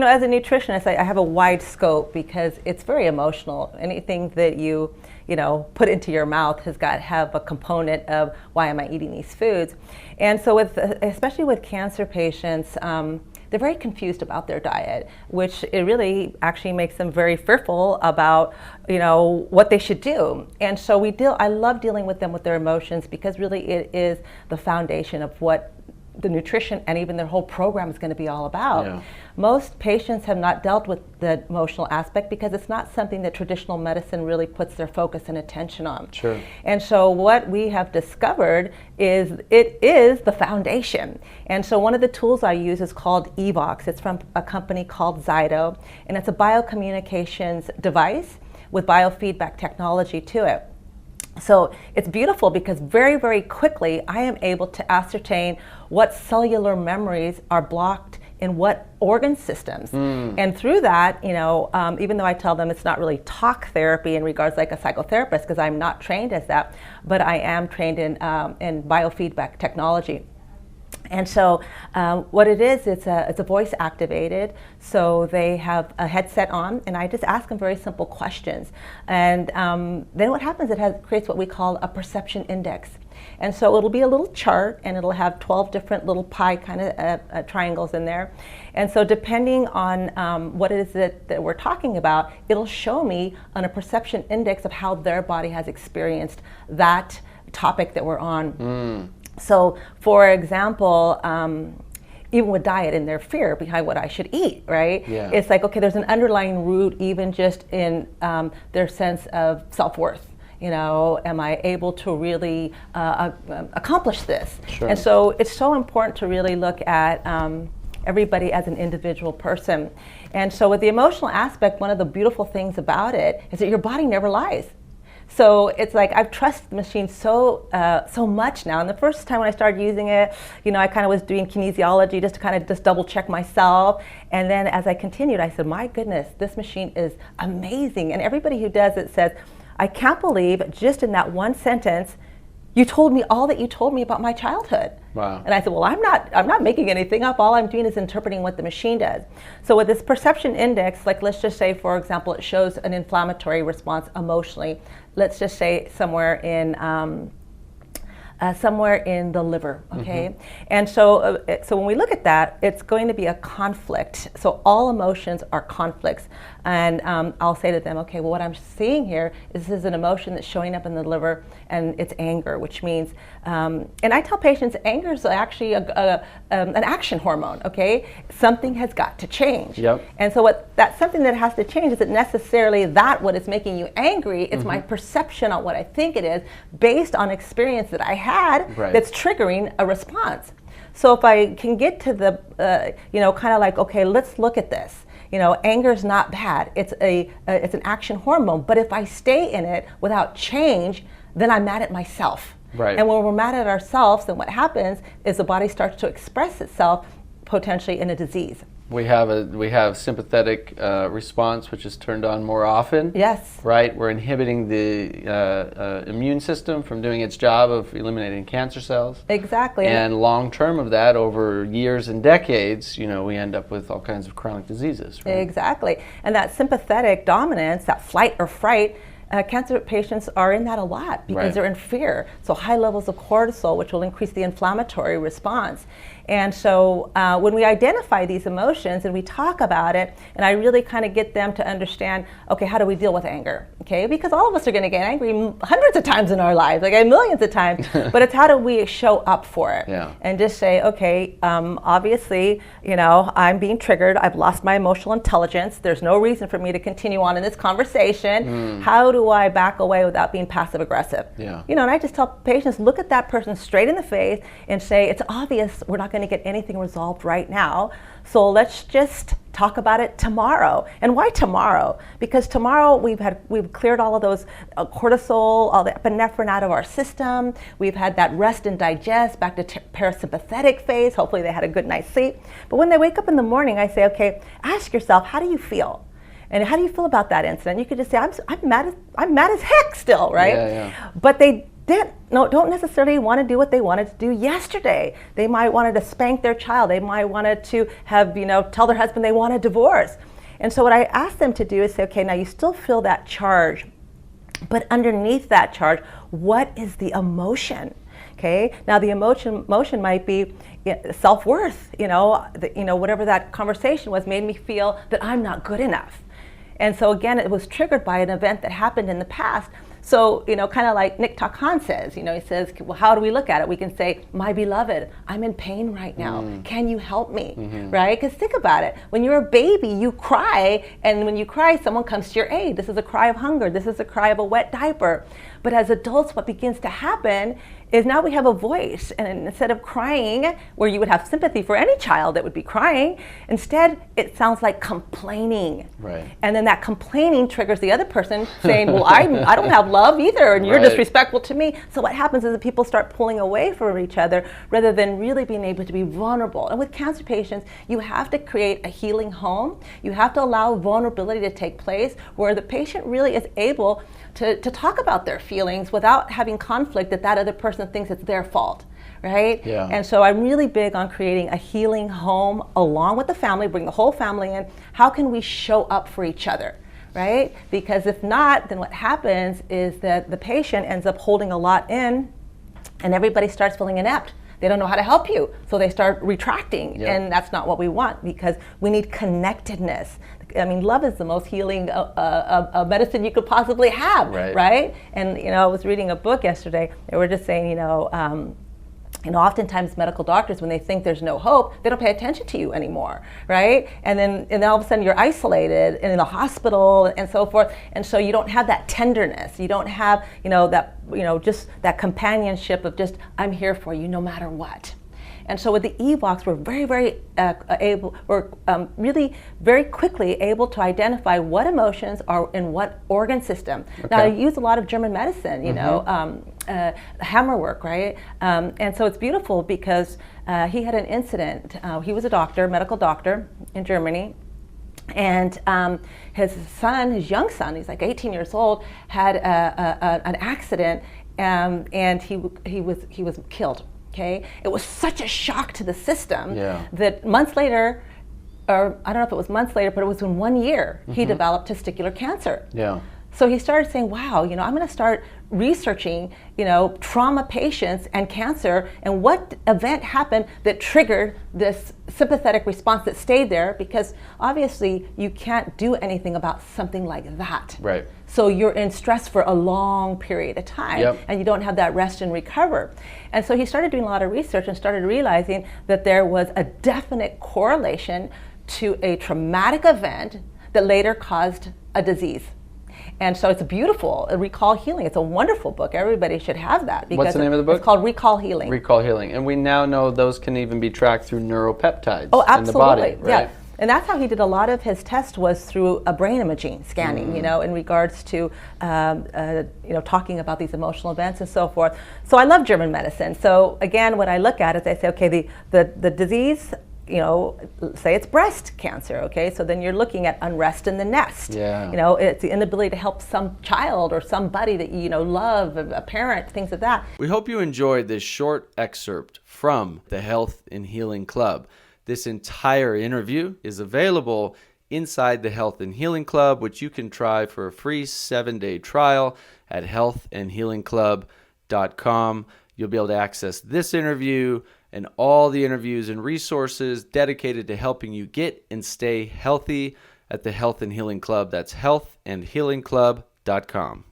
as a nutritionist, I have a wide scope because it's very emotional. Anything that you put into your mouth has got to have a component of why am I eating these foods. And so especially with cancer patients, they're very confused about their diet, which it really actually makes them very fearful about, what they should do. And so I love dealing with them with their emotions, because really it is the foundation of what the nutrition and even their whole program is going to be all about. Yeah. Most patients have not dealt with the emotional aspect because it's not something that traditional medicine really puts their focus and attention on. Sure. And so what we have discovered is it is the foundation. And so one of the tools I use is called EVOX. It's from a company called Zyto, and it's a biocommunications device with biofeedback technology to it. So it's beautiful because very, very quickly I am able to ascertain what cellular memories are blocked in what organ systems. And through that, even though I tell them it's not really talk therapy in regards like a psychotherapist, because I'm not trained as that, but I am trained in biofeedback technology. And so what it is, it's a voice activated. So they have a headset on, and I just ask them very simple questions. And then what happens, creates what we call a perception index. And so it'll be a little chart, and it'll have 12 different little pie kind of triangles in there. And so depending on what it is that we're talking about, it'll show me on a perception index of how their body has experienced that topic that we're on. So, for example, even with diet and their fear behind what I should eat, right? Yeah. It's like, okay, there's an underlying root even just in their sense of self-worth. Am I able to really accomplish this? Sure. And so it's so important to really look at everybody as an individual person. And so with the emotional aspect, one of the beautiful things about it is that your body never lies. So it's like I've trusted the machine so much now. And the first time when I started using it, I kind of was doing kinesiology just to kind of just double check myself. And then as I continued, I said, my goodness, this machine is amazing. And everybody who does it says, I can't believe just in that one sentence, you told me all that you told me about my childhood. Wow. And I said, well, I'm not making anything up. All I'm doing is interpreting what the machine does. So with this perception index, like let's just say, for example, it shows an inflammatory response emotionally. Let's just say somewhere in the liver, okay? And so when we look at that, it's going to be a conflict. So all emotions are conflicts. And I'll say to them, okay, well, what I'm seeing here is this is an emotion that's showing up in the liver, and it's anger, which means, and I tell patients, anger is actually an action hormone, okay? Something has got to change. Yep. And so that's something that has to change isn't necessarily what is making you angry, it's my perception on what I think it is based on experience that I had that's triggering a response. So if I can get to the, kind of like, okay, let's look at this. Anger is not bad. It's an action hormone. But if I stay in it without change, then I'm mad at myself. Right. And when we're mad at ourselves, then what happens is the body starts to express itself potentially in a disease. We have sympathetic response, which is turned on more often. Yes. Right. We're inhibiting the immune system from doing its job of eliminating cancer cells. Exactly. And long term of that, over years and decades, we end up with all kinds of chronic diseases. Right? Exactly. And that sympathetic dominance, that flight or fright, cancer patients are in that a lot because they're in fear. So high levels of cortisol, which will increase the inflammatory response. And so when we identify these emotions and we talk about it, and I really kind of get them to understand, okay, how do we deal with anger? Okay, because all of us are going to get angry hundreds of times in our lives, like millions of times, but it's how do we show up for it? Yeah. And just say, okay, obviously, I'm being triggered. I've lost my emotional intelligence. There's no reason for me to continue on in this conversation. How do I back away without being passive aggressive? Yeah. And I just tell patients, look at that person straight in the face and say, it's obvious we're not going to get anything resolved right now. So let's just talk about it tomorrow. And why tomorrow? Because tomorrow we've cleared all of those cortisol, all the epinephrine out of our system. We've had that rest and digest back to parasympathetic phase. Hopefully they had a good night's sleep. But when they wake up in the morning, I say, okay, ask yourself, how do you feel? And how do you feel about that incident? You could just say, I'm mad as heck still, right? Yeah. But they don't necessarily want to do what they wanted to do yesterday. They might wanted to spank their child. They might wanted to have, tell their husband they want a divorce. And so what I ask them to do is say, okay, now you still feel that charge, but underneath that charge, what is the emotion? Okay, now the emotion might be self-worth, whatever that conversation was made me feel that I'm not good enough. And so again, it was triggered by an event that happened in the past. So, kind of like Nick Takan says, he says, well, how do we look at it? We can say, my beloved, I'm in pain right now. Can you help me? Right? Because think about it. When you're a baby, you cry. And when you cry, someone comes to your aid. This is a cry of hunger. This is a cry of a wet diaper. But as adults, what begins to happen is now we have a voice. And instead of crying, where you would have sympathy for any child that would be crying, instead it sounds like complaining. Right. And then that complaining triggers the other person saying, well, I don't have love either, and you're disrespectful to me. So what happens is that people start pulling away from each other rather than really being able to be vulnerable. And with cancer patients, you have to create a healing home. You have to allow vulnerability to take place where the patient really is able to talk about their feelings without having conflict that other person thinks it's their fault. Right? Yeah. And so I'm really big on creating a healing home along with the family, bring the whole family in. How can we show up for each other? Right? Because if not, then what happens is that the patient ends up holding a lot in and everybody starts feeling inept. They don't know how to help you, so they start retracting, and that's not what we want because we need connectedness. I mean, love is the most healing medicine you could possibly have, right? And I was reading a book yesterday. They were just saying, oftentimes medical doctors, when they think there's no hope, they don't pay attention to you anymore, right? And then all of a sudden you're isolated and in the hospital and so forth. And so you don't have that tenderness. You don't have, just that companionship of just, I'm here for you no matter what. And so with the EVOX, we're really very quickly able to identify what emotions are in what organ system. Okay. Now I use a lot of German medicine, hammer work, right? And so it's beautiful because he had an incident. He was a doctor, medical doctor in Germany. And his young son, he's like 18 years old, had an accident, and he was killed. Okay, it was such a shock to the system that months later, or I don't know if it was months later, but it was in 1 year, he developed testicular cancer. Yeah. So he started saying, wow, I'm going to start researching, trauma patients and cancer and what event happened that triggered this sympathetic response that stayed there, because obviously you can't do anything about something like that. Right. So you're in stress for a long period of time and you don't have that rest and recover. And so he started doing a lot of research and started realizing that there was a definite correlation to a traumatic event that later caused a disease. And so it's beautiful, Recall Healing. It's a wonderful book. Everybody should have that. What's the name of the book? It's called Recall Healing. Recall Healing. And we now know those can even be tracked through neuropeptides in the body. right? Yeah. And that's how he did a lot of his tests, was through a brain imaging scanning, in regards to, talking about these emotional events and so forth. So I love German medicine. So again, what I look at is I say, okay, the disease, say it's breast cancer, okay? So then you're looking at unrest in the nest. Yeah. It's the inability to help some child or somebody that you love, a parent, things like that. We hope you enjoyed this short excerpt from the Health and Healing Club. This entire interview is available inside the Health and Healing Club, which you can try for a free 7-day trial at healthandhealingclub.com. You'll be able to access this interview and all the interviews and resources dedicated to helping you get and stay healthy at the Health and Healing Club. That's healthandhealingclub.com.